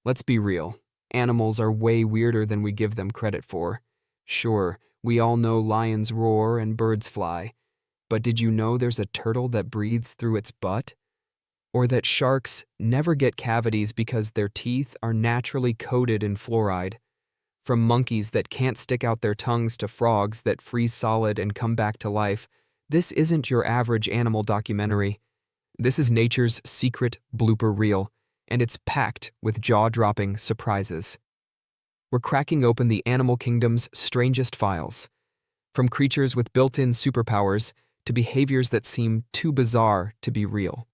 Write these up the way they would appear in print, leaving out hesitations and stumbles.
Let's be real. Animals are way weirder than we give them credit for. Sure, we all know lions roar and birds fly, but did you know there's a turtle that breathes through its butt? Or that sharks never get cavities because their teeth are naturally coated in fluoride? From monkeys that can't stick out their tongues to frogs that freeze solid and come back to life, this isn't your average animal documentary. This is nature's secret blooper reel, and it's packed with jaw-dropping surprises. We're cracking open the animal kingdom's strangest files, from creatures with built-in superpowers to behaviors that seem too bizarre to be real.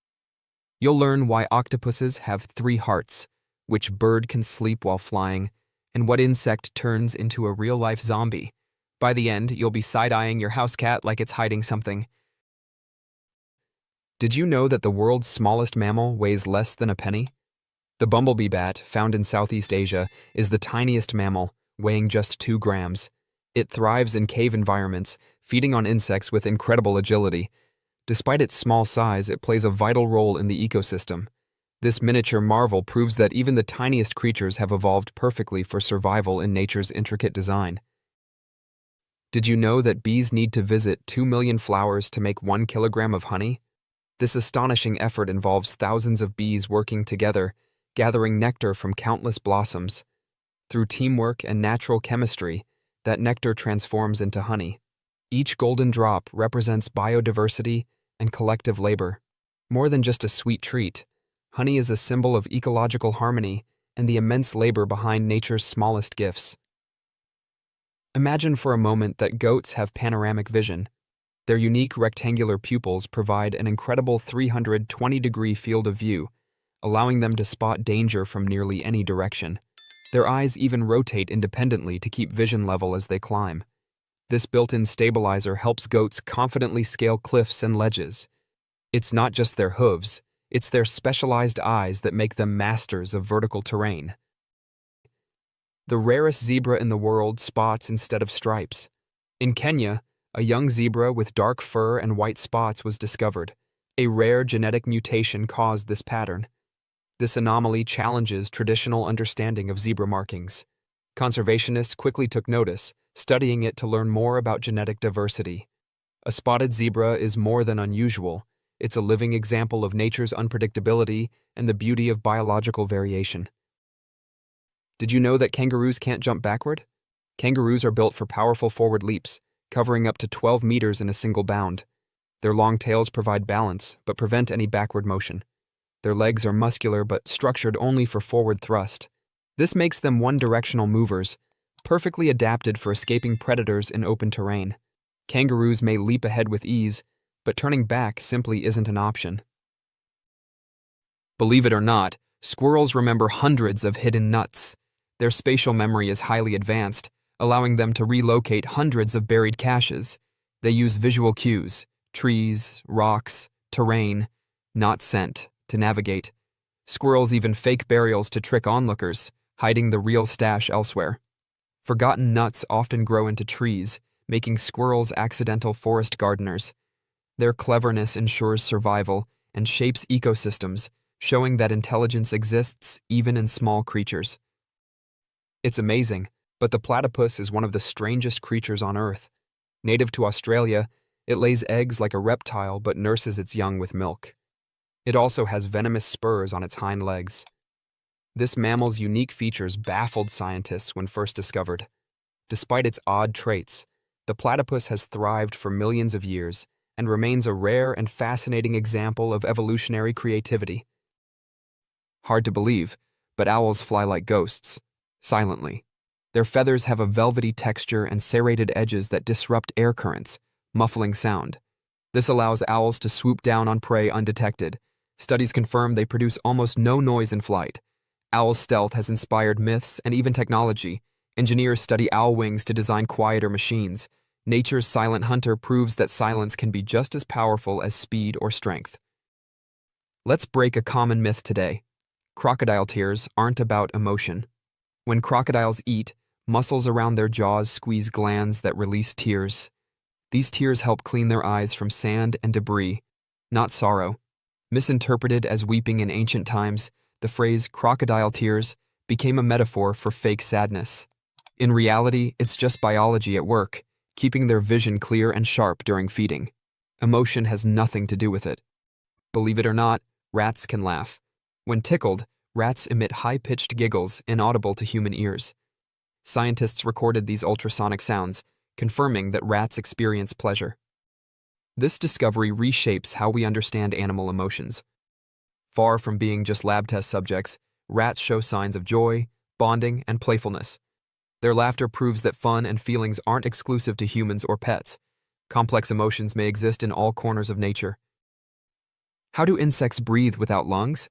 You'll learn why octopuses have 3 hearts, which bird can sleep while flying, and what insect turns into a real-life zombie. By the end, you'll be side-eyeing your house cat like it's hiding something. Did you know that the world's smallest mammal weighs less than a penny? The bumblebee bat, found in Southeast Asia, is the tiniest mammal, weighing just 2 grams. It thrives in cave environments, feeding on insects with incredible agility. Despite its small size, it plays a vital role in the ecosystem. This miniature marvel proves that even the tiniest creatures have evolved perfectly for survival in nature's intricate design. Did you know that bees need to visit 2 million flowers to make 1 kilogram of honey? This astonishing effort involves thousands of bees working together, gathering nectar from countless blossoms. Through teamwork and natural chemistry, that nectar transforms into honey. Each golden drop represents biodiversity and collective labor. More than just a sweet treat, honey is a symbol of ecological harmony and the immense labor behind nature's smallest gifts. Imagine for a moment that goats have panoramic vision. Their unique rectangular pupils provide an incredible 320-degree field of view, allowing them to spot danger from nearly any direction. Their eyes even rotate independently to keep vision level as they climb. This built-in stabilizer helps goats confidently scale cliffs and ledges. It's not just their hooves, it's their specialized eyes that make them masters of vertical terrain. The rarest zebra in the world spots instead of stripes. In Kenya, a young zebra with dark fur and white spots was discovered. A rare genetic mutation caused this pattern. This anomaly challenges traditional understanding of zebra markings. Conservationists quickly took notice, studying it to learn more about genetic diversity. A spotted zebra is more than unusual. It's a living example of nature's unpredictability and the beauty of biological variation. Did you know that kangaroos can't jump backward? Kangaroos are built for powerful forward leaps, covering up to 12 meters in a single bound. Their long tails provide balance, but prevent any backward motion. Their legs are muscular but structured only for forward thrust. This makes them one-directional movers, perfectly adapted for escaping predators in open terrain. Kangaroos may leap ahead with ease, but turning back simply isn't an option. Believe it or not, squirrels remember hundreds of hidden nuts. Their spatial memory is highly advanced, allowing them to relocate hundreds of buried caches. They use visual cues, trees, rocks, terrain, not scent, to navigate. Squirrels even fake burials to trick onlookers, hiding the real stash elsewhere. Forgotten nuts often grow into trees, making squirrels accidental forest gardeners. Their cleverness ensures survival and shapes ecosystems, showing that intelligence exists even in small creatures. It's amazing, but the platypus is one of the strangest creatures on Earth. Native to Australia, it lays eggs like a reptile but nurses its young with milk. It also has venomous spurs on its hind legs. This mammal's unique features baffled scientists when first discovered. Despite its odd traits, the platypus has thrived for millions of years and remains a rare and fascinating example of evolutionary creativity. Hard to believe, but owls fly like ghosts, silently. Their feathers have a velvety texture and serrated edges that disrupt air currents, muffling sound. This allows owls to swoop down on prey undetected. Studies confirm they produce almost no noise in flight. Owl stealth has inspired myths and even technology. Engineers study owl wings to design quieter machines. Nature's silent hunter proves that silence can be just as powerful as speed or strength. Let's break a common myth today. Crocodile tears aren't about emotion. When crocodiles eat, muscles around their jaws squeeze glands that release tears. These tears help clean their eyes from sand and debris, not sorrow. Misinterpreted as weeping in ancient times, the phrase crocodile tears became a metaphor for fake sadness. In reality, it's just biology at work, keeping their vision clear and sharp during feeding. Emotion has nothing to do with it. Believe it or not, rats can laugh. When tickled, rats emit high-pitched giggles inaudible to human ears. Scientists recorded these ultrasonic sounds, confirming that rats experience pleasure. This discovery reshapes how we understand animal emotions. Far from being just lab test subjects, rats show signs of joy, bonding, and playfulness. Their laughter proves that fun and feelings aren't exclusive to humans or pets. Complex emotions may exist in all corners of nature. How do insects breathe without lungs?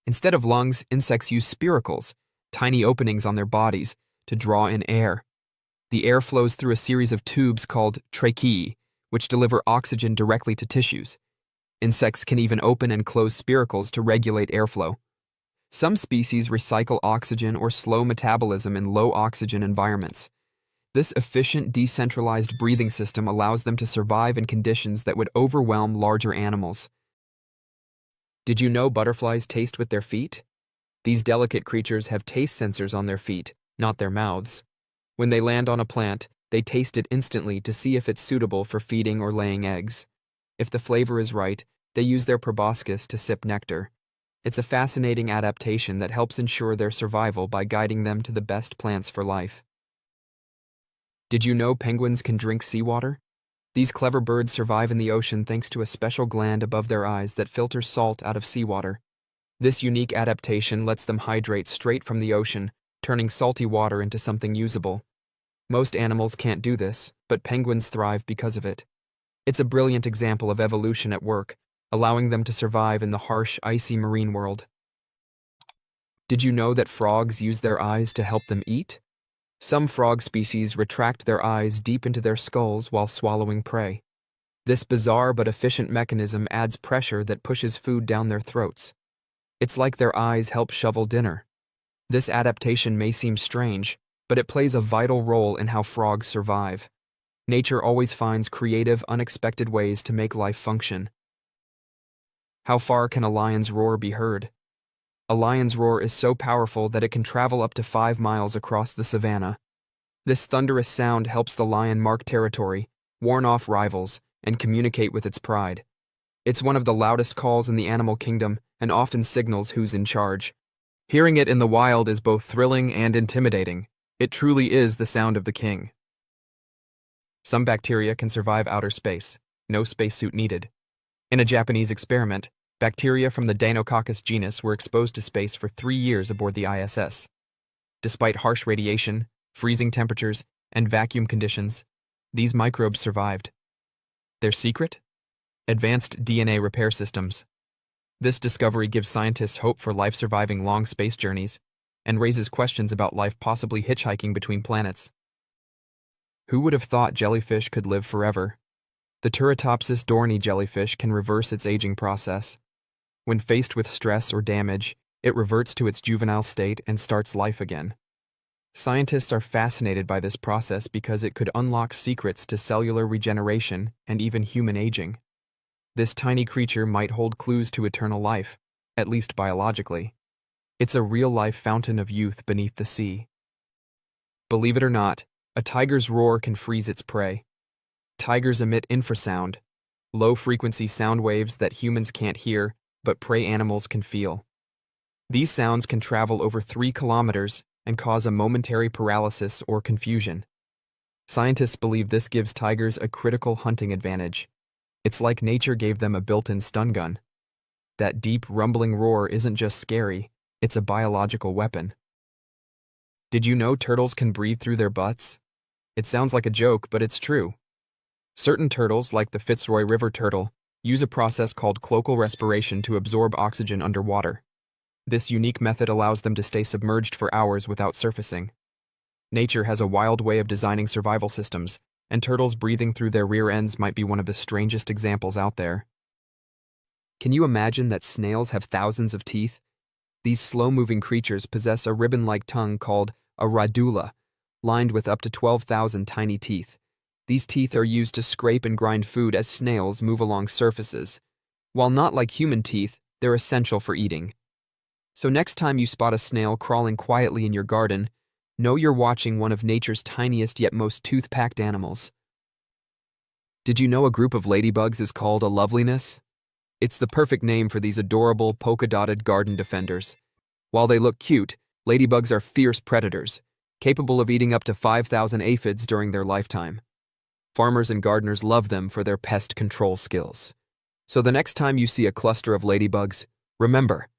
Instead of lungs, insects use spiracles, tiny openings on their bodies, to draw in air. The air flows through a series of tubes called tracheae, which deliver oxygen directly to tissues. Insects can even open and close spiracles to regulate airflow. Some species recycle oxygen or slow metabolism in low-oxygen environments. This efficient, decentralized breathing system allows them to survive in conditions that would overwhelm larger animals. Did you know butterflies taste with their feet? These delicate creatures have taste sensors on their feet, not their mouths. When they land on a plant, they taste it instantly to see if it's suitable for feeding or laying eggs. If the flavor is right, they use their proboscis to sip nectar. It's a fascinating adaptation that helps ensure their survival by guiding them to the best plants for life. Did you know penguins can drink seawater? These clever birds survive in the ocean thanks to a special gland above their eyes that filters salt out of seawater. This unique adaptation lets them hydrate straight from the ocean, turning salty water into something usable. Most animals can't do this, but penguins thrive because of it. It's a brilliant example of evolution at work, allowing them to survive in the harsh, icy marine world. Did you know that frogs use their eyes to help them eat? Some frog species retract their eyes deep into their skulls while swallowing prey. This bizarre but efficient mechanism adds pressure that pushes food down their throats. It's like their eyes help shovel dinner. This adaptation may seem strange, but it plays a vital role in how frogs survive. Nature always finds creative, unexpected ways to make life function. How far can a lion's roar be heard? A lion's roar is so powerful that it can travel up to 5 miles across the savanna. This thunderous sound helps the lion mark territory, warn off rivals, and communicate with its pride. It's one of the loudest calls in the animal kingdom and often signals who's in charge. Hearing it in the wild is both thrilling and intimidating. It truly is the sound of the king. Some bacteria can survive outer space, no spacesuit needed. In a Japanese experiment, bacteria from the Deinococcus genus were exposed to space for 3 years aboard the ISS. Despite harsh radiation, freezing temperatures, and vacuum conditions, these microbes survived. Their secret? Advanced DNA repair systems. This discovery gives scientists hope for life surviving long space journeys and raises questions about life possibly hitchhiking between planets. Who would have thought jellyfish could live forever? The Turritopsis dohrnii jellyfish can reverse its aging process. When faced with stress or damage, it reverts to its juvenile state and starts life again. Scientists are fascinated by this process because it could unlock secrets to cellular regeneration and even human aging. This tiny creature might hold clues to eternal life, at least biologically. It's a real-life fountain of youth beneath the sea. Believe it or not, a tiger's roar can freeze its prey. Tigers emit infrasound, low-frequency sound waves that humans can't hear, but prey animals can feel. These sounds can travel over 3 kilometers and cause a momentary paralysis or confusion. Scientists believe this gives tigers a critical hunting advantage. It's like nature gave them a built-in stun gun. That deep, rumbling roar isn't just scary, it's a biological weapon. Did you know turtles can breathe through their butts? It sounds like a joke, but it's true. Certain turtles, like the Fitzroy River turtle, use a process called cloacal respiration to absorb oxygen underwater. This unique method allows them to stay submerged for hours without surfacing. Nature has a wild way of designing survival systems, and turtles breathing through their rear ends might be one of the strangest examples out there. Can you imagine that snails have thousands of teeth? These slow-moving creatures possess a ribbon-like tongue called a radula, lined with up to 12,000 tiny teeth. These teeth are used to scrape and grind food as snails move along surfaces. While not like human teeth, they're essential for eating. So next time you spot a snail crawling quietly in your garden, know you're watching one of nature's tiniest yet most tooth-packed animals. Did you know a group of ladybugs is called a loveliness? It's the perfect name for these adorable, polka-dotted garden defenders. While they look cute, ladybugs are fierce predators, capable of eating up to 5,000 aphids during their lifetime. Farmers and gardeners love them for their pest control skills. So the next time you see a cluster of ladybugs, remember,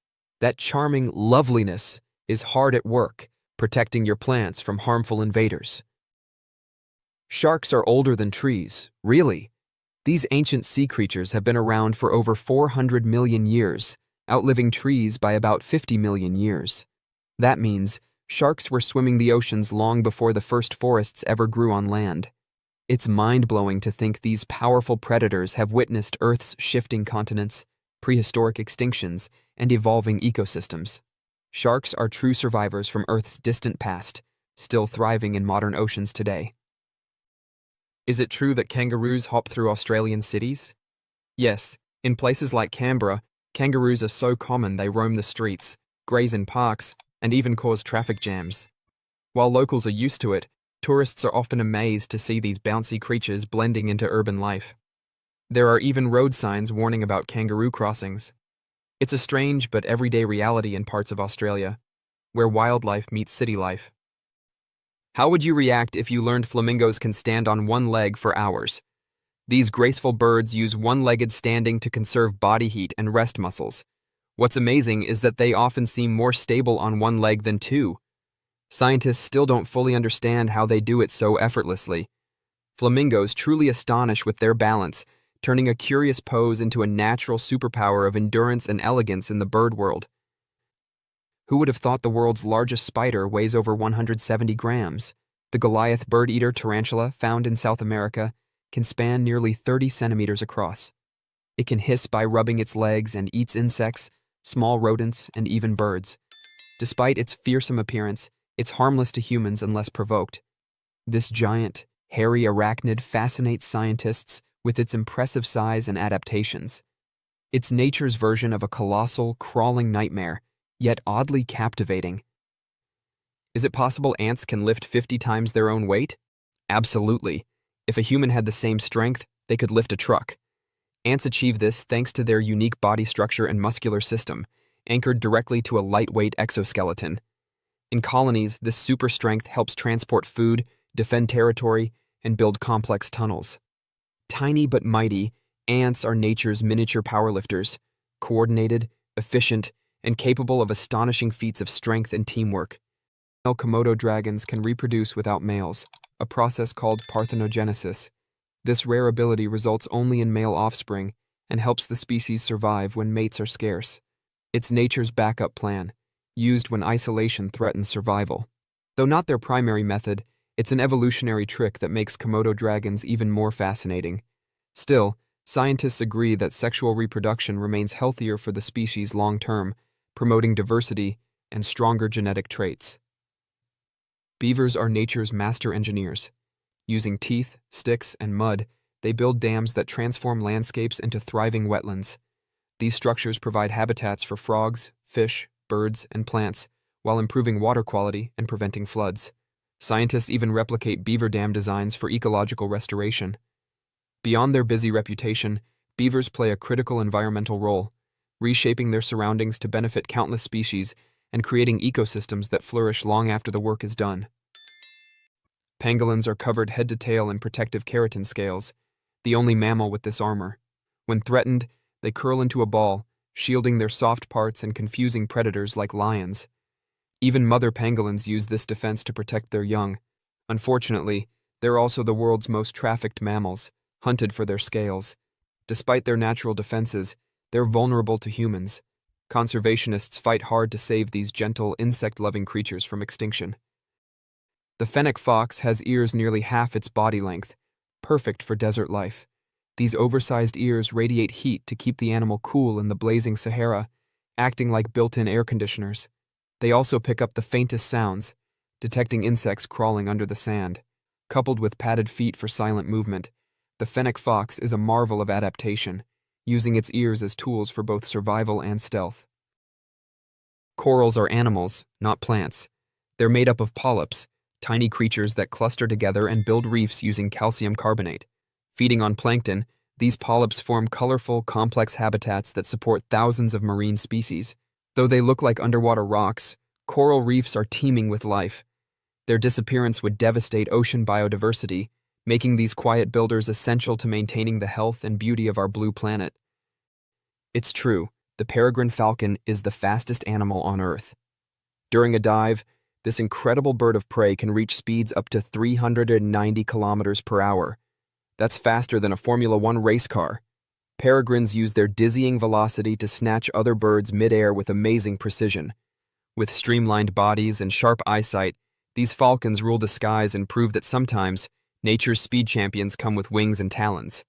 that charming loveliness is hard at work, protecting your plants from harmful invaders. Sharks are older than trees, really. These ancient sea creatures have been around for over 400 million years, outliving trees by about 50 million years. That means sharks were swimming the oceans long before the first forests ever grew on land. It's mind-blowing to think these powerful predators have witnessed Earth's shifting continents, prehistoric extinctions, and evolving ecosystems. Sharks are true survivors from Earth's distant past, still thriving in modern oceans today. Is it true that kangaroos hop through Australian cities? Yes, in places like Canberra, kangaroos are so common they roam the streets, graze in parks, and even cause traffic jams. While locals are used to it, tourists are often amazed to see these bouncy creatures blending into urban life. There are even road signs warning about kangaroo crossings. It's a strange but everyday reality in parts of Australia, where wildlife meets city life. How would you react if you learned flamingos can stand on one leg for hours? These graceful birds use one-legged standing to conserve body heat and rest muscles. What's amazing is that they often seem more stable on one leg than two. Scientists still don't fully understand how they do it so effortlessly. Flamingos truly astonish with their balance, turning a curious pose into a natural superpower of endurance and elegance in the bird world. Who would have thought the world's largest spider weighs over 170 grams? The Goliath bird-eater tarantula, found in South America, can span nearly 30 centimeters across. It can hiss by rubbing its legs and eats insects, small rodents, and even birds. Despite its fearsome appearance, it's harmless to humans unless provoked. This giant, hairy arachnid fascinates scientists with its impressive size and adaptations. It's nature's version of a colossal, crawling nightmare, yet oddly captivating. Is it possible ants can lift 50 times their own weight? Absolutely. If a human had the same strength, they could lift a truck. Ants achieve this thanks to their unique body structure and muscular system, anchored directly to a lightweight exoskeleton. In colonies, this super strength helps transport food, defend territory, and build complex tunnels. Tiny but mighty, ants are nature's miniature powerlifters, coordinated, efficient, and capable of astonishing feats of strength and teamwork. Male Komodo dragons can reproduce without males, a process called parthenogenesis. This rare ability results only in male offspring and helps the species survive when mates are scarce. It's nature's backup plan, used when isolation threatens survival. Though not their primary method, it's an evolutionary trick that makes Komodo dragons even more fascinating. Still, scientists agree that sexual reproduction remains healthier for the species long-term, promoting diversity and stronger genetic traits. Beavers are nature's master engineers. Using teeth, sticks, and mud, they build dams that transform landscapes into thriving wetlands. These structures provide habitats for frogs, fish, birds, and plants, while improving water quality and preventing floods. Scientists even replicate beaver dam designs for ecological restoration. Beyond their busy reputation, beavers play a critical environmental role, reshaping their surroundings to benefit countless species and creating ecosystems that flourish long after the work is done. Pangolins are covered head to tail in protective keratin scales, the only mammal with this armor. When threatened, they curl into a ball, shielding their soft parts and confusing predators like lions. Even mother pangolins use this defense to protect their young. Unfortunately, they're also the world's most trafficked mammals, hunted for their scales. Despite their natural defenses, they're vulnerable to humans. Conservationists fight hard to save these gentle, insect-loving creatures from extinction. The fennec fox has ears nearly half its body length, perfect for desert life. These oversized ears radiate heat to keep the animal cool in the blazing Sahara, acting like built-in air conditioners. They also pick up the faintest sounds, detecting insects crawling under the sand. Coupled with padded feet for silent movement, the fennec fox is a marvel of adaptation, using its ears as tools for both survival and stealth. Corals are animals, not plants. They're made up of polyps, tiny creatures that cluster together and build reefs using calcium carbonate. Feeding on plankton, these polyps form colorful, complex habitats that support thousands of marine species. Though they look like underwater rocks, coral reefs are teeming with life. Their disappearance would devastate ocean biodiversity, making these quiet builders essential to maintaining the health and beauty of our blue planet. It's true, the peregrine falcon is the fastest animal on Earth. During a dive, this incredible bird of prey can reach speeds up to 390 kilometers per hour. That's faster than a Formula One race car. Peregrines use their dizzying velocity to snatch other birds midair with amazing precision. With streamlined bodies and sharp eyesight, these falcons rule the skies and prove that sometimes nature's speed champions come with wings and talons.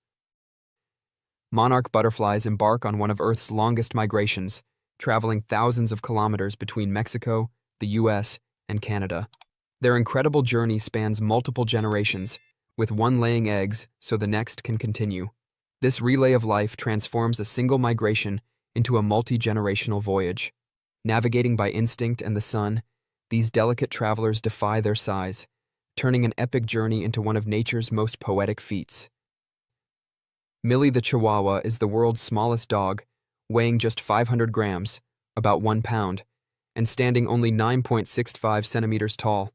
Monarch butterflies embark on one of Earth's longest migrations, traveling thousands of kilometers between Mexico, the US, and Canada. Their incredible journey spans multiple generations, with one laying eggs so the next can continue. This relay of life transforms a single migration into a multi-generational voyage. Navigating by instinct and the sun, these delicate travelers defy their size, turning an epic journey into one of nature's most poetic feats. Millie the Chihuahua is the world's smallest dog, weighing just 500 grams, about 1 pound, and standing only 9.65 centimeters tall.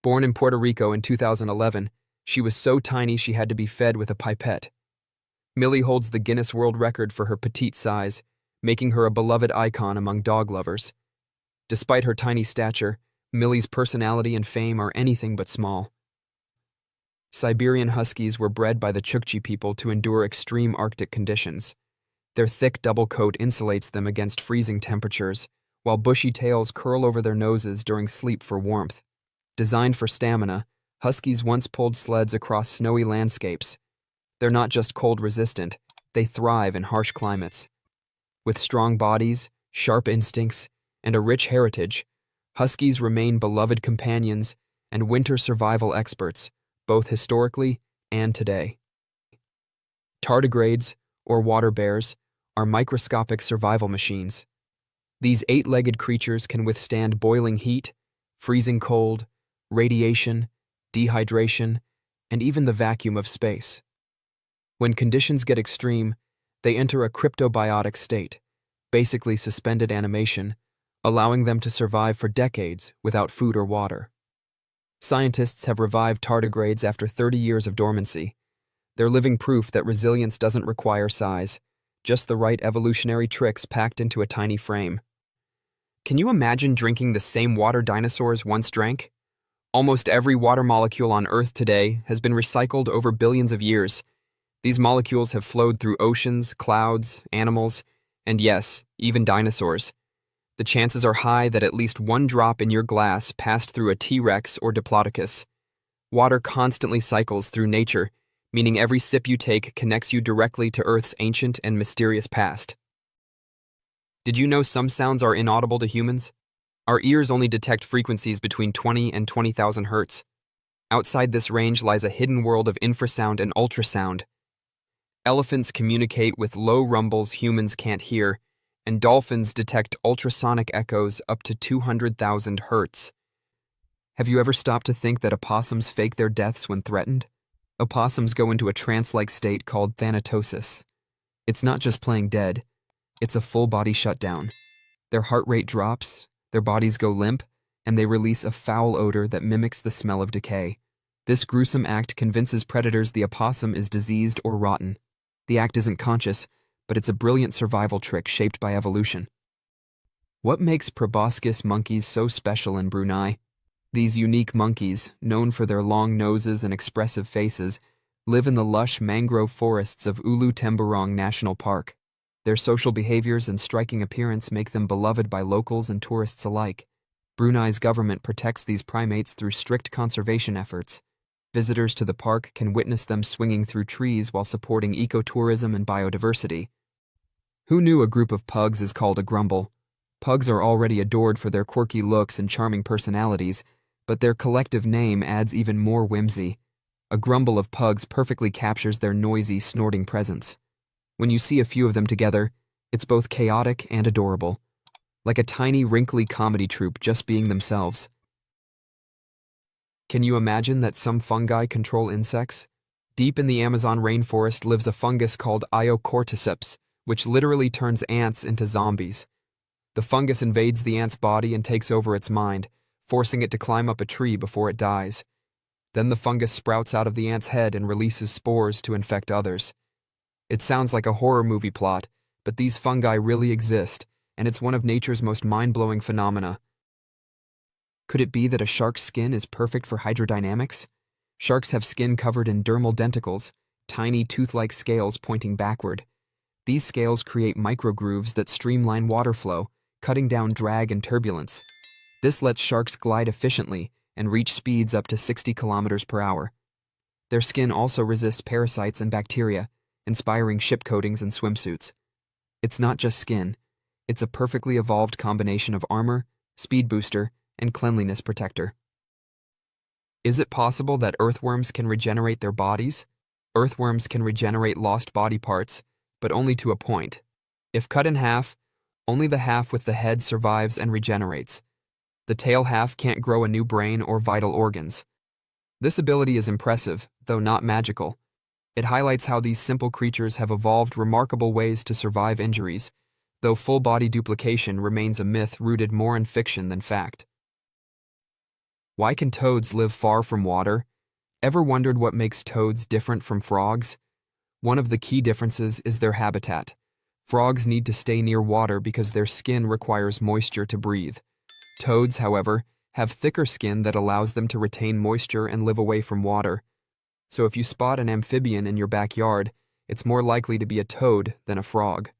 Born in Puerto Rico in 2011, she was so tiny she had to be fed with a pipette. Millie holds the Guinness World Record for her petite size, making her a beloved icon among dog lovers. Despite her tiny stature, Millie's personality and fame are anything but small. Siberian Huskies were bred by the Chukchi people to endure extreme Arctic conditions. Their thick double coat insulates them against freezing temperatures, while bushy tails curl over their noses during sleep for warmth. Designed for stamina, Huskies once pulled sleds across snowy landscapes. They're not just cold-resistant, they thrive in harsh climates. With strong bodies, sharp instincts, and a rich heritage, Huskies remain beloved companions and winter survival experts, both historically and today. Tardigrades, or water bears, are microscopic survival machines. These 8-legged creatures can withstand boiling heat, freezing cold, radiation, dehydration, and even the vacuum of space. When conditions get extreme, they enter a cryptobiotic state, basically suspended animation, allowing them to survive for decades without food or water. Scientists have revived tardigrades after 30 years of dormancy. They're living proof that resilience doesn't require size, just the right evolutionary tricks packed into a tiny frame. Can you imagine drinking the same water dinosaurs once drank? Almost every water molecule on Earth today has been recycled over billions of years. These molecules have flowed through oceans, clouds, animals, and yes, even dinosaurs. The chances are high that at least one drop in your glass passed through a T-Rex or Diplodocus. Water constantly cycles through nature, meaning every sip you take connects you directly to Earth's ancient and mysterious past. Did you know some sounds are inaudible to humans? Our ears only detect frequencies between 20 and 20,000 hertz. Outside this range lies a hidden world of infrasound and ultrasound. Elephants communicate with low rumbles humans can't hear, and dolphins detect ultrasonic echoes up to 200,000 hertz. Have you ever stopped to think that opossums fake their deaths when threatened? Opossums go into a trance-like state called thanatosis. It's not just playing dead, it's a full-body shutdown. Their heart rate drops, their bodies go limp, and they release a foul odor that mimics the smell of decay. This gruesome act convinces predators the opossum is diseased or rotten. The act isn't conscious, but it's a brilliant survival trick shaped by evolution. What makes proboscis monkeys so special in Brunei? These unique monkeys, known for their long noses and expressive faces, live in the lush mangrove forests of Ulu Temburong National Park. Their social behaviors and striking appearance make them beloved by locals and tourists alike. Brunei's government protects these primates through strict conservation efforts. Visitors to the park can witness them swinging through trees while supporting ecotourism and biodiversity. Who knew a group of pugs is called a grumble? Pugs are already adored for their quirky looks and charming personalities, but their collective name adds even more whimsy. A grumble of pugs perfectly captures their noisy, snorting presence. When you see a few of them together, it's both chaotic and adorable. like a tiny, wrinkly comedy troupe just being themselves. Can you imagine that some fungi control insects? Deep in the Amazon rainforest lives a fungus called cordyceps, which literally turns ants into zombies. The fungus invades the ant's body and takes over its mind, forcing it to climb up a tree before it dies. Then the fungus sprouts out of the ant's head and releases spores to infect others. It sounds like a horror movie plot, but these fungi really exist, and it's one of nature's most mind-blowing phenomena. Could it be that a shark's skin is perfect for hydrodynamics? Sharks have skin covered in dermal denticles, tiny tooth-like scales pointing backward. These scales create microgrooves that streamline water flow, cutting down drag and turbulence. This lets sharks glide efficiently and reach speeds up to 60 kilometers per hour. Their skin also resists parasites and bacteria, inspiring ship coatings and swimsuits. It's not just skin. It's a perfectly evolved combination of armor, speed booster, and cleanliness protector. Is it possible that earthworms can regenerate their bodies? Earthworms can regenerate lost body parts, but only to a point. If cut in half, only the half with the head survives and regenerates. The tail half can't grow a new brain or vital organs. This ability is impressive, though not magical. It highlights how these simple creatures have evolved remarkable ways to survive injuries, though full-body duplication remains a myth rooted more in fiction than fact. Why can toads live far from water? Ever wondered what makes toads different from frogs? One of the key differences is their habitat. Frogs need to stay near water because their skin requires moisture to breathe. Toads, however, have thicker skin that allows them to retain moisture and live away from water. So if you spot an amphibian in your backyard, it's more likely to be a toad than a frog.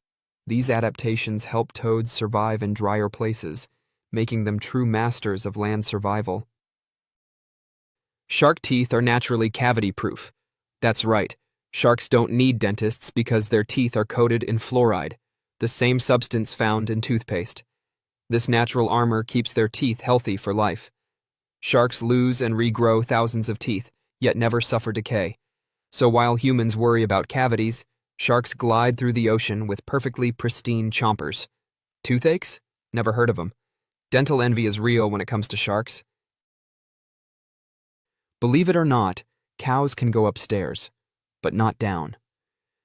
These adaptations help toads survive in drier places, making them true masters of land survival. Shark teeth are naturally cavity-proof. That's right, sharks don't need dentists because their teeth are coated in fluoride, the same substance found in toothpaste. This natural armor keeps their teeth healthy for life. Sharks lose and regrow thousands of teeth, yet never suffer decay. So while humans worry about cavities, sharks glide through the ocean with perfectly pristine chompers. Toothaches? Never heard of them. Dental envy is real when it comes to sharks. Believe it or not, cows can go upstairs, but not down.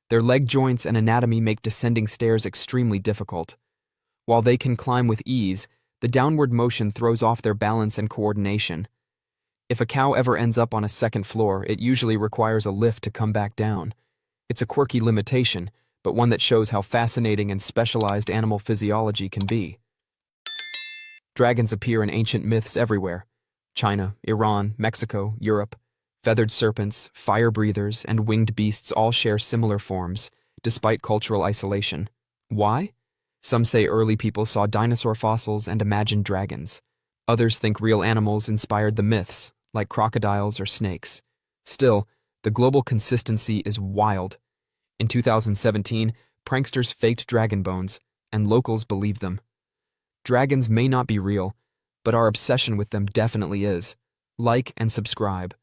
Their leg joints and anatomy make descending stairs extremely difficult. While they can climb with ease, the downward motion throws off their balance and coordination. If a cow ever ends up on a second floor, it usually requires a lift to come back down. It's a quirky limitation, but one that shows how fascinating and specialized animal physiology can be. Dragons appear in ancient myths everywhere. China, Iran, Mexico, Europe. Feathered serpents, fire breathers, and winged beasts all share similar forms, despite cultural isolation. Why? Some say early people saw dinosaur fossils and imagined dragons. Others think real animals inspired the myths, like crocodiles or snakes. Still, the global consistency is wild. In 2017, pranksters faked dragon bones, and locals believed them. Dragons may not be real, but our obsession with them definitely is. Like and subscribe,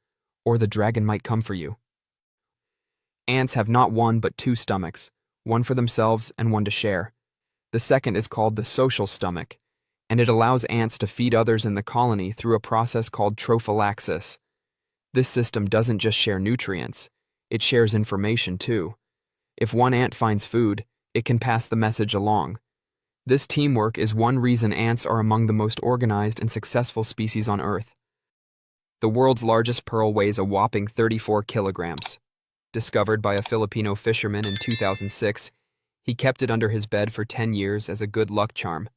or the dragon might come for you. Ants have not one but two stomachs, one for themselves and one to share. The second is called the social stomach, and it allows ants to feed others in the colony through a process called trophallaxis. This system doesn't just share nutrients, it shares information too. If one ant finds food, it can pass the message along. This teamwork is one reason ants are among the most organized and successful species on Earth. The world's largest pearl weighs a whopping 34 kilograms. Discovered by a Filipino fisherman in 2006, he kept it under his bed for 10 years as a good luck charm.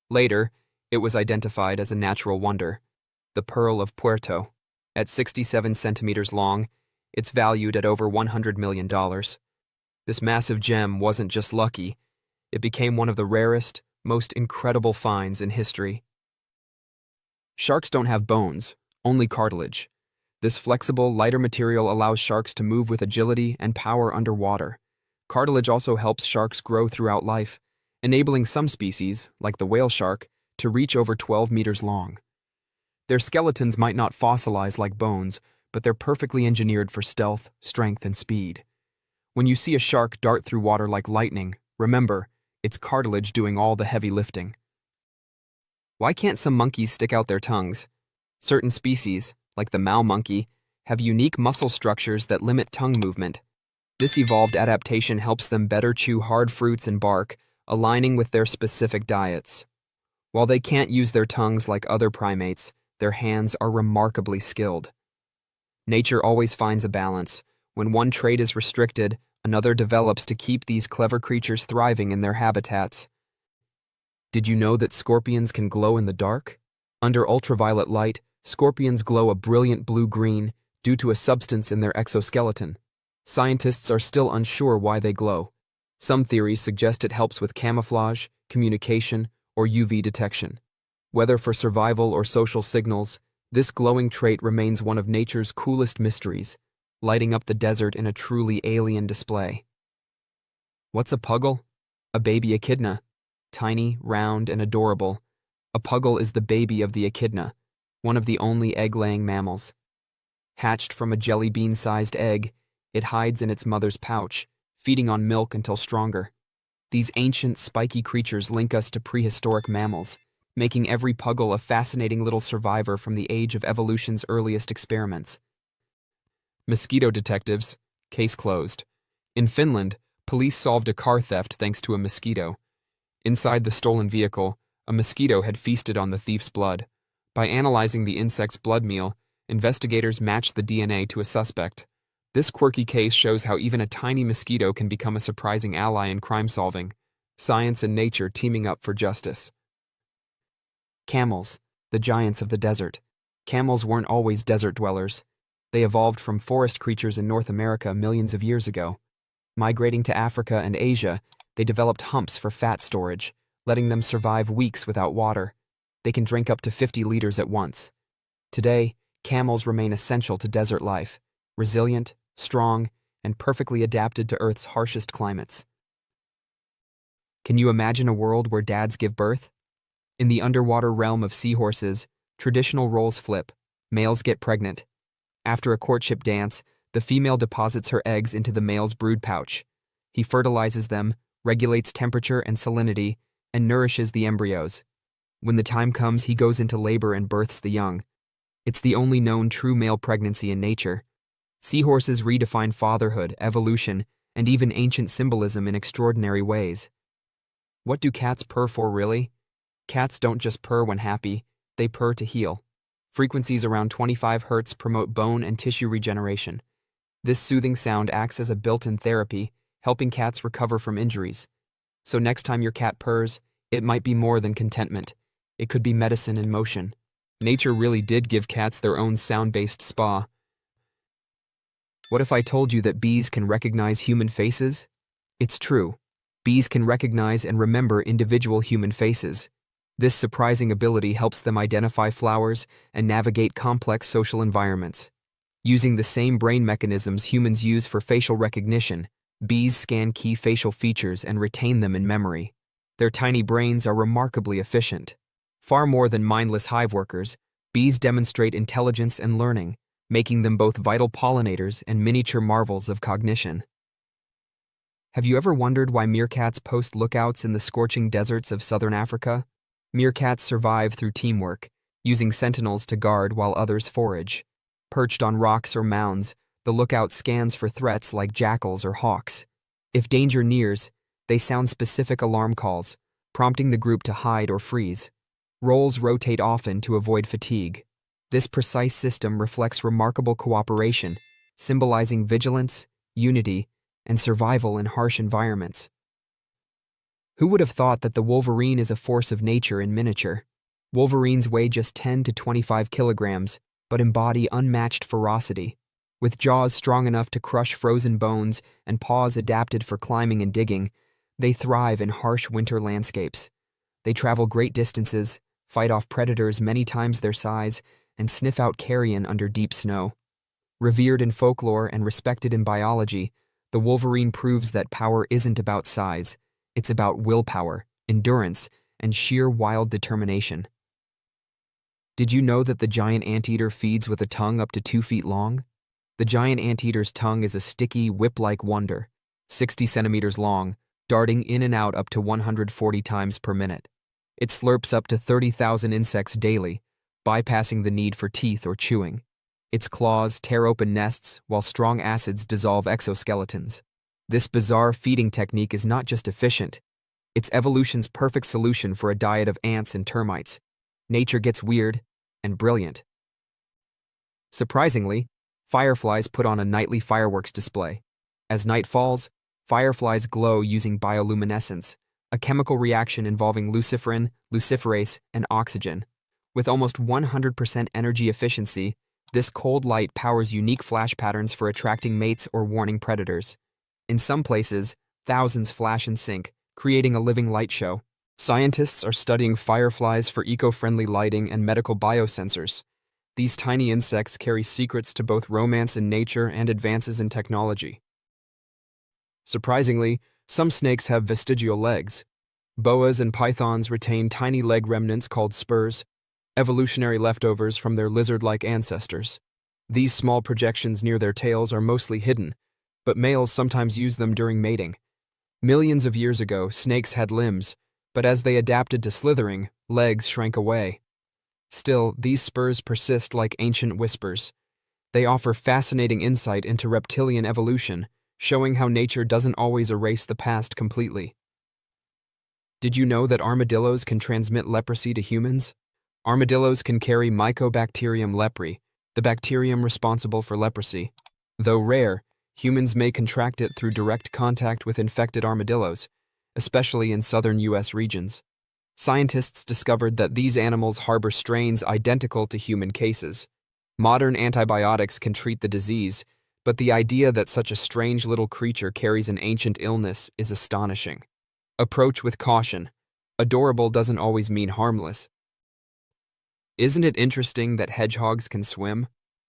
Later, it was identified as a natural wonder, the Pearl of Puerto. At 67 centimeters long, it's valued at over $100 million. This massive gem wasn't just lucky, it became one of the rarest, most incredible finds in history. Sharks don't have bones, only cartilage. This flexible, lighter material allows sharks to move with agility and power underwater. Cartilage also helps sharks grow throughout life, enabling some species, like the whale shark, to reach over 12 meters long. Their skeletons might not fossilize like bones, but they're perfectly engineered for stealth, strength, and speed. When you see a shark dart through water like lightning, remember, it's cartilage doing all the heavy lifting. Why can't some monkeys stick out their tongues? Certain species, like the Mao monkey, have unique muscle structures that limit tongue movement. This evolved adaptation helps them better chew hard fruits and bark, aligning with their specific diets. While they can't use their tongues like other primates, their hands are remarkably skilled. Nature always finds a balance. When one trait is restricted, another develops to keep these clever creatures thriving in their habitats. Did you know that scorpions can glow in the dark? Under ultraviolet light, scorpions glow a brilliant blue-green due to a substance in their exoskeleton. Scientists are still unsure why they glow. Some theories suggest it helps with camouflage, communication, or UV detection. Whether for survival or social signals, this glowing trait remains one of nature's coolest mysteries, lighting up the desert in a truly alien display. What's a puggle? A baby echidna. Tiny, round, and adorable, a puggle is the baby of the echidna, one of the only egg-laying mammals. Hatched from a jelly bean-sized egg, it hides in its mother's pouch, feeding on milk until stronger. These ancient, spiky creatures link us to prehistoric mammals, making every puggle a fascinating little survivor from the age of evolution's earliest experiments. Mosquito detectives, case closed. In Finland, police solved a car theft thanks to a mosquito. Inside the stolen vehicle, a mosquito had feasted on the thief's blood. By analyzing the insect's blood meal, investigators matched the DNA to a suspect. This quirky case shows how even a tiny mosquito can become a surprising ally in crime solving. Science and nature teaming up for justice. Camels, the giants of the desert. Camels weren't always desert dwellers. They evolved from forest creatures in North America millions of years ago. Migrating to Africa and Asia, they developed humps for fat storage, letting them survive weeks without water. They can drink up to 50 liters at once. Today, camels remain essential to desert life, resilient, strong, and perfectly adapted to Earth's harshest climates. Can you imagine a world where dads give birth? In the underwater realm of seahorses, traditional roles flip. Males get pregnant. After a courtship dance, the female deposits her eggs into the male's brood pouch. He fertilizes them, regulates temperature and salinity, and nourishes the embryos. When the time comes, he goes into labor and births the young. It's the only known true male pregnancy in nature. Seahorses redefine fatherhood, evolution, and even ancient symbolism in extraordinary ways. What do cats purr for, really? Cats don't just purr when happy, they purr to heal. Frequencies around 25 Hz promote bone and tissue regeneration. This soothing sound acts as a built-in therapy, helping cats recover from injuries. So next time your cat purrs, it might be more than contentment. It could be medicine in motion. Nature really did give cats their own sound-based spa. What if I told you that bees can recognize human faces? It's true. Bees can recognize and remember individual human faces. This surprising ability helps them identify flowers and navigate complex social environments. Using the same brain mechanisms humans use for facial recognition, bees scan key facial features and retain them in memory. Their tiny brains are remarkably efficient. Far more than mindless hive workers, bees demonstrate intelligence and learning, making them both vital pollinators and miniature marvels of cognition. Have you ever wondered why meerkats post lookouts in the scorching deserts of southern Africa? Meerkats survive through teamwork, using sentinels to guard while others forage. Perched on rocks or mounds, the lookout scans for threats like jackals or hawks. If danger nears, they sound specific alarm calls, prompting the group to hide or freeze. Roles rotate often to avoid fatigue. This precise system reflects remarkable cooperation, symbolizing vigilance, unity, and survival in harsh environments. Who would have thought that the wolverine is a force of nature in miniature? Wolverines weigh just 10 to 25 kilograms, but embody unmatched ferocity. With jaws strong enough to crush frozen bones and paws adapted for climbing and digging, they thrive in harsh winter landscapes. They travel great distances, fight off predators many times their size, and sniff out carrion under deep snow. Revered in folklore and respected in biology, the wolverine proves that power isn't about size. It's about willpower, endurance, and sheer wild determination. Did you know that the giant anteater feeds with a tongue up to 2 feet long? The giant anteater's tongue is a sticky, whip-like wonder, 60 centimeters long, darting in and out up to 140 times per minute. It slurps up to 30,000 insects daily, bypassing the need for teeth or chewing. Its claws tear open nests while strong acids dissolve exoskeletons. This bizarre feeding technique is not just efficient, it's evolution's perfect solution for a diet of ants and termites. Nature gets weird and brilliant. Surprisingly, fireflies put on a nightly fireworks display. As night falls, fireflies glow using bioluminescence, a chemical reaction involving luciferin, luciferase, and oxygen. With almost 100% energy efficiency, this cold light powers unique flash patterns for attracting mates or warning predators. In some places, thousands flash and sync, creating a living light show. Scientists are studying fireflies for eco-friendly lighting and medical biosensors. These tiny insects carry secrets to both romance in nature and advances in technology. Surprisingly, some snakes have vestigial legs. Boas and pythons retain tiny leg remnants called spurs, evolutionary leftovers from their lizard-like ancestors. These small projections near their tails are mostly hidden, but males sometimes use them during mating. Millions of years ago, snakes had limbs, but as they adapted to slithering, legs shrank away. Still, these spurs persist like ancient whispers. They offer fascinating insight into reptilian evolution, showing how nature doesn't always erase the past completely. Did you know that armadillos can transmit leprosy to humans? Armadillos can carry Mycobacterium leprae, the bacterium responsible for leprosy. Though rare, humans may contract it through direct contact with infected armadillos, especially in southern U.S. regions. Scientists discovered that these animals harbor strains identical to human cases. Modern antibiotics can treat the disease, but the idea that such a strange little creature carries an ancient illness is astonishing. Approach with caution. Adorable doesn't always mean harmless. Isn't it interesting that hedgehogs can swim?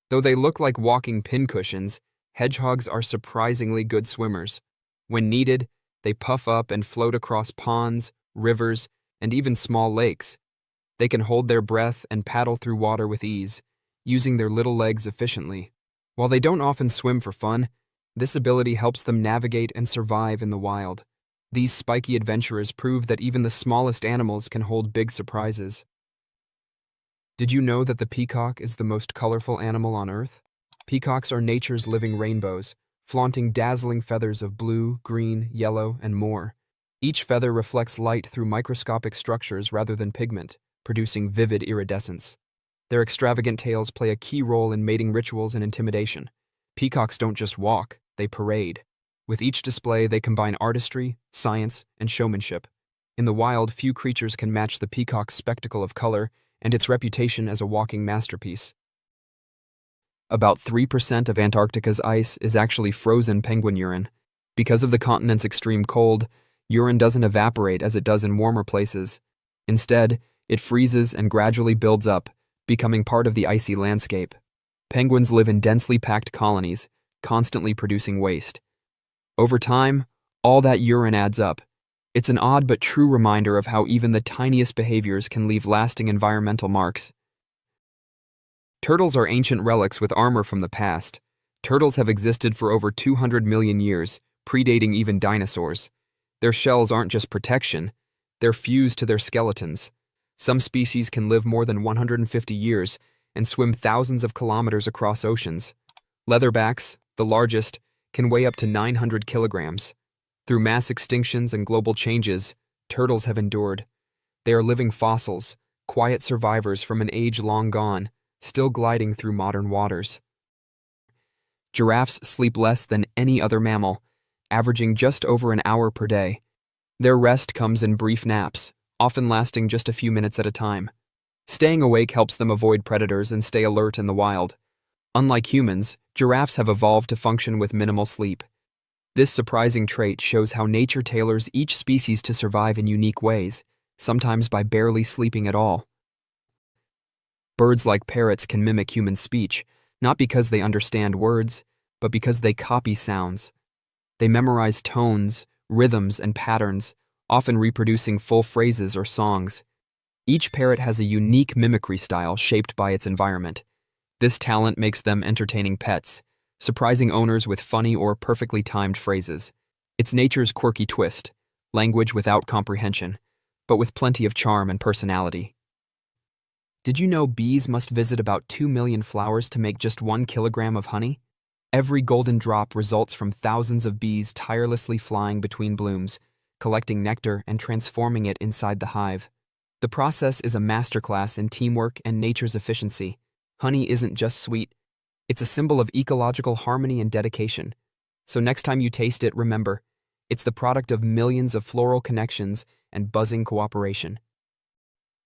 Though they look like walking pincushions, hedgehogs are surprisingly good swimmers. When needed, they puff up and float across ponds, rivers, and even small lakes. They can hold their breath and paddle through water with ease, using their little legs efficiently. While they don't often swim for fun, this ability helps them navigate and survive in the wild. These spiky adventurers prove that even the smallest animals can hold big surprises. Did you know that the peacock is the most colorful animal on Earth? Peacocks are nature's living rainbows, flaunting dazzling feathers of blue, green, yellow, and more. Each feather reflects light through microscopic structures rather than pigment, producing vivid iridescence. Their extravagant tails play a key role in mating rituals and intimidation. Peacocks don't just walk, they parade. With each display, they combine artistry, science, and showmanship. In the wild, few creatures can match the peacock's spectacle of color and its reputation as a walking masterpiece. About 3% of Antarctica's ice is actually frozen penguin urine. Because of the continent's extreme cold, urine doesn't evaporate as it does in warmer places. Instead, it freezes and gradually builds up, becoming part of the icy landscape. Penguins live in densely packed colonies, constantly producing waste. Over time, all that urine adds up. It's an odd but true reminder of how even the tiniest behaviors can leave lasting environmental marks. Turtles are ancient relics with armor from the past. Turtles have existed for over 200 million years, predating even dinosaurs. Their shells aren't just protection, they're fused to their skeletons. Some species can live more than 150 years and swim thousands of kilometers across oceans. Leatherbacks, the largest, can weigh up to 900 kilograms. Through mass extinctions and global changes, turtles have endured. They are living fossils, quiet survivors from an age long gone, still gliding through modern waters. Giraffes sleep less than any other mammal, averaging just over an hour per day. Their rest comes in brief naps, often lasting just a few minutes at a time. Staying awake helps them avoid predators and stay alert in the wild. Unlike humans, giraffes have evolved to function with minimal sleep. This surprising trait shows how nature tailors each species to survive in unique ways, sometimes by barely sleeping at all. Birds like parrots can mimic human speech, not because they understand words, but because they copy sounds. They memorize tones, rhythms, and patterns, often reproducing full phrases or songs. Each parrot has a unique mimicry style shaped by its environment. This talent makes them entertaining pets, surprising owners with funny or perfectly timed phrases. It's nature's quirky twist, language without comprehension. but with plenty of charm and personality. Did you know bees must visit about 2 million flowers to make just 1 kilogram of honey? Every golden drop results from thousands of bees tirelessly flying between blooms, collecting nectar and transforming it inside the hive. The process is a masterclass in teamwork and nature's efficiency. Honey isn't just sweet, it's a symbol of ecological harmony and dedication. So next time you taste it, remember, it's the product of millions of floral connections and buzzing cooperation.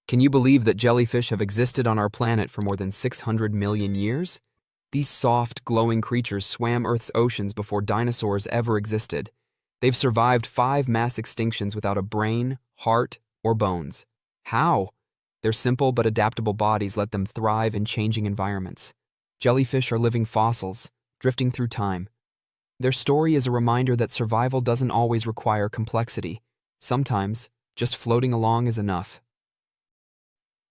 Can you believe that jellyfish have existed on our planet for more than 600 million years? These soft, glowing creatures swam Earth's oceans before dinosaurs ever existed. They've survived 5 mass extinctions without a brain, heart, or bones. How? Their simple but adaptable bodies let them thrive in changing environments. Jellyfish are living fossils, drifting through time. Their story is a reminder that survival doesn't always require complexity. Sometimes, just floating along is enough.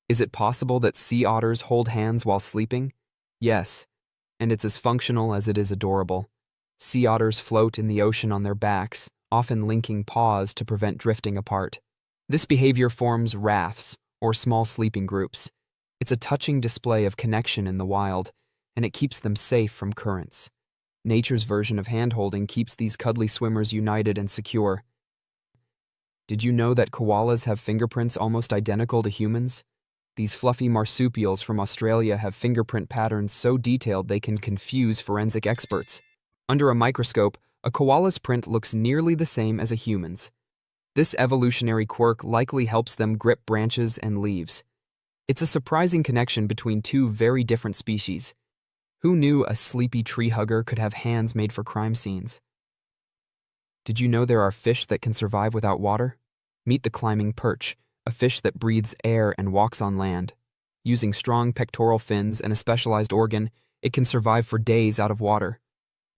Is it possible that sea otters hold hands while sleeping? Yes, and it's as functional as it is adorable. Sea otters float in the ocean on their backs, often linking paws to prevent drifting apart. This behavior forms rafts, or small sleeping groups. It's a touching display of connection in the wild, and it keeps them safe from currents. Nature's version of hand-holding keeps these cuddly swimmers united and secure. Did you know that koalas have fingerprints almost identical to humans? These fluffy marsupials from Australia have fingerprint patterns so detailed they can confuse forensic experts. Under a microscope, a koala's print looks nearly the same as a human's. This evolutionary quirk likely helps them grip branches and leaves. It's a surprising connection between 2 very different species. Who knew a sleepy tree hugger could have hands made for crime scenes? Did you know there are fish that can survive without water? Meet the climbing perch, a fish that breathes air and walks on land. Using strong pectoral fins and a specialized organ, it can survive for days out of water.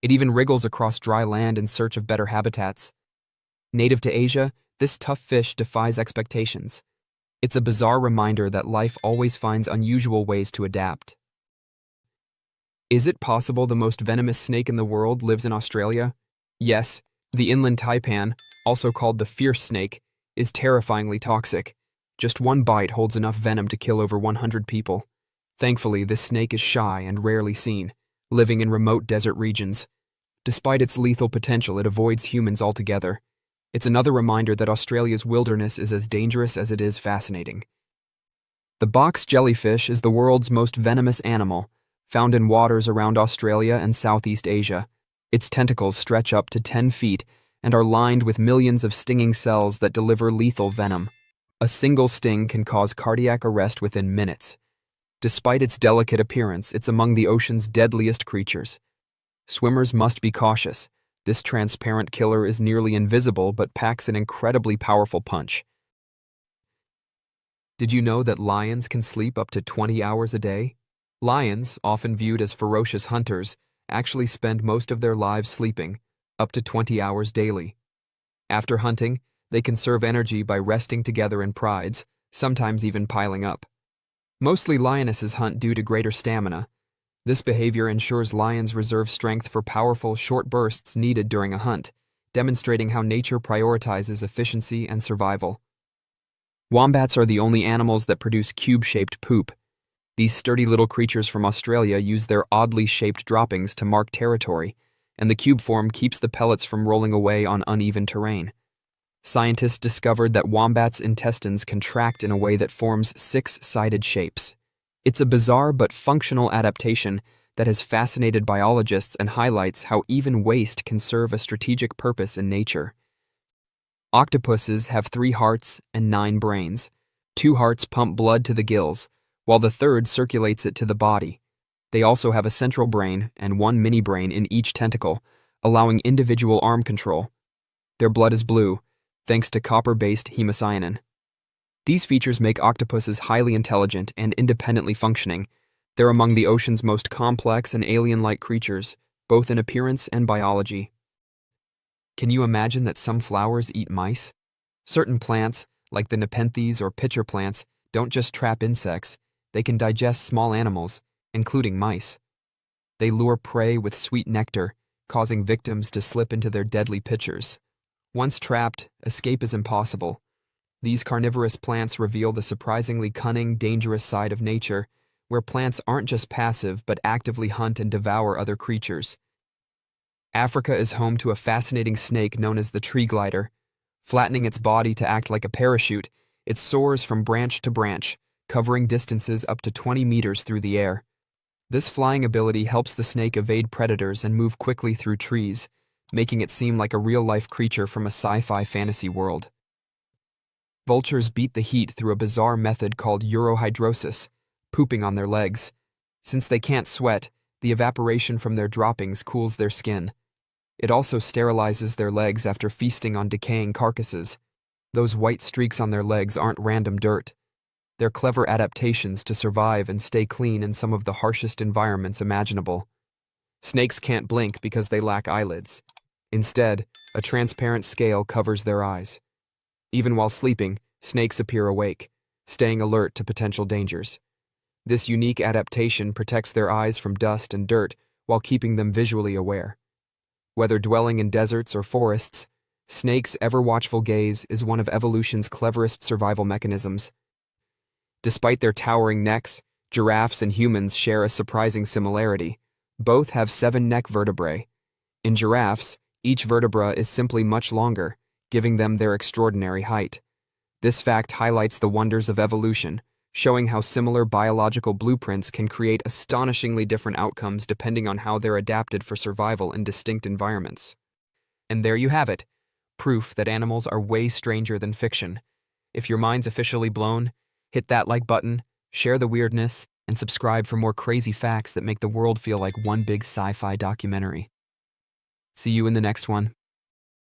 It even wriggles across dry land in search of better habitats. Native to Asia, this tough fish defies expectations. It's a bizarre reminder that life always finds unusual ways to adapt. Is it possible the most venomous snake in the world lives in Australia? Yes, the inland taipan, also called the fierce snake, is terrifyingly toxic. Just 1 bite holds enough venom to kill over 100 people. Thankfully, this snake is shy and rarely seen, living in remote desert regions. Despite its lethal potential, it avoids humans altogether. It's another reminder that Australia's wilderness is as dangerous as it is fascinating. The box jellyfish is the world's most venomous animal, found in waters around Australia and Southeast Asia. Its tentacles stretch up to 10 feet and are lined with millions of stinging cells that deliver lethal venom. A single sting can cause cardiac arrest within minutes. Despite its delicate appearance, it's among the ocean's deadliest creatures. Swimmers must be cautious. This transparent killer is nearly invisible but packs an incredibly powerful punch. Did you know that lions can sleep up to 20 hours a day? Lions, often viewed as ferocious hunters, actually spend most of their lives sleeping, up to 20 hours daily. After hunting, they conserve energy by resting together in prides, sometimes even piling up. Mostly lionesses hunt due to greater stamina. This behavior ensures lions reserve strength for powerful, short bursts needed during a hunt, demonstrating how nature prioritizes efficiency and survival. Wombats are the only animals that produce cube-shaped poop. These sturdy little creatures from Australia use their oddly shaped droppings to mark territory, and the cube form keeps the pellets from rolling away on uneven terrain. Scientists discovered that wombats' intestines contract in a way that forms 6-sided shapes. It's a bizarre but functional adaptation that has fascinated biologists and highlights how even waste can serve a strategic purpose in nature. Octopuses have 3 hearts and 9 brains. 2 hearts pump blood to the gills, while the 3rd circulates it to the body. They also have a central brain and 1 mini-brain in each tentacle, allowing individual arm control. Their blood is blue, thanks to copper-based hemocyanin. These features make octopuses highly intelligent and independently functioning. They're among the ocean's most complex and alien-like creatures, both in appearance and biology. Can you imagine that some flowers eat mice? Certain plants, like the nepenthes or pitcher plants, don't just trap insects, they can digest small animals, including mice. They lure prey with sweet nectar, causing victims to slip into their deadly pitchers. Once trapped, escape is impossible. These carnivorous plants reveal the surprisingly cunning, dangerous side of nature, where plants aren't just passive but actively hunt and devour other creatures. Africa is home to a fascinating snake known as the tree glider. Flattening its body to act like a parachute, it soars from branch to branch, covering distances up to 20 meters through the air. This flying ability helps the snake evade predators and move quickly through trees, making it seem like a real-life creature from a sci-fi fantasy world. Vultures beat the heat through a bizarre method called urohydrosis, pooping on their legs. Since they can't sweat, the evaporation from their droppings cools their skin. It also sterilizes their legs after feasting on decaying carcasses. Those white streaks on their legs aren't random dirt. They're clever adaptations to survive and stay clean in some of the harshest environments imaginable. Snakes can't blink because they lack eyelids. Instead, a transparent scale covers their eyes. Even while sleeping, snakes appear awake, staying alert to potential dangers. This unique adaptation protects their eyes from dust and dirt while keeping them visually aware. Whether dwelling in deserts or forests, snakes' ever-watchful gaze is one of evolution's cleverest survival mechanisms. Despite their towering necks, giraffes and humans share a surprising similarity. Both have 7 neck vertebrae. In giraffes, each vertebra is simply much longer, giving them their extraordinary height. This fact highlights the wonders of evolution, showing how similar biological blueprints can create astonishingly different outcomes depending on how they're adapted for survival in distinct environments. And there you have it, proof that animals are way stranger than fiction. If your mind's officially blown, hit that like button, share the weirdness, and subscribe for more crazy facts that make the world feel like one big sci-fi documentary. See you in the next one.